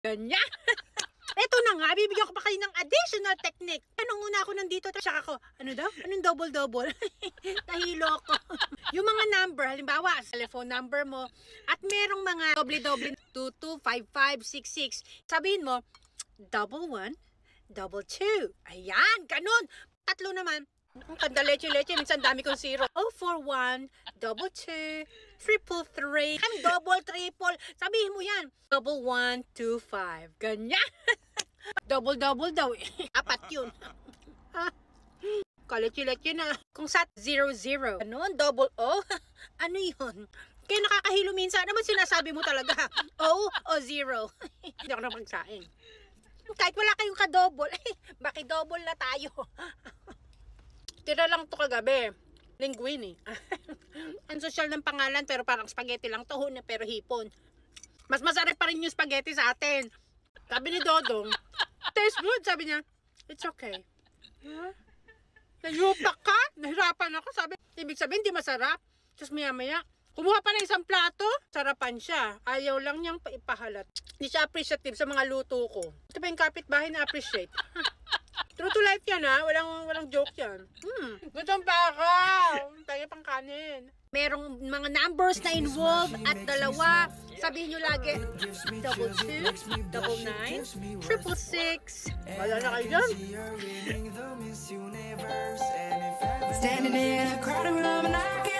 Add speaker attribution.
Speaker 1: Ganyan. Eto na nga, bibigyan ko pa kayo ng additional technique. Anong una ako nandito, tsaka ako, ano daw? Anong double-double? Nahilo ko. Yung mga number, halimbawa, telephone number mo, at merong mga doble-doble, 225566. Sabihin mo, 11, 22. Ayan, ganun. Tatlo naman. Ang kanda leche-leche, minsan dami kong zero. 041, 22, 333. Ang double, triple. Sabihin mo yan. 1125. Ganyan. Double-double daw eh. Apat yun. Kaleche-leche na. Kung sat 00. Ano? Double O? Ano yun? Kaya nakakahilo minsan. Ano ba sinasabi mo talaga? O o 0? Hindi ako napagsaing. Kahit wala kayong ka-double, bakit-double na tayo? Tira lang to kagabi. Linguine. Ang social ng pangalan pero parang spaghetti lang. Tuhon na pero hipon. Mas masarap pa rin yung spaghetti sa atin. Sabi ni Dodong, tastes good. Sabi niya, it's okay. Huh? Nayupak ka? Nahirapan ako. Sabi, ibig sabihin, di masarap. Tapos maya-maya, kumuha pa ng isang plato. Sarapan siya. Ayaw lang niyang ipahalat. Hindi siya appreciative sa mga luto ko. Ito pa yung kapitbahay na appreciate. True to life yan ha. Walang joke yan. Gutom pa ako. Tayo pang kanin. Merong mga numbers na involved at dalawa. Sabihin nyo lagi, 22, 99, 666. Wala na kayo dyan.
Speaker 2: Standing in a crowded room and I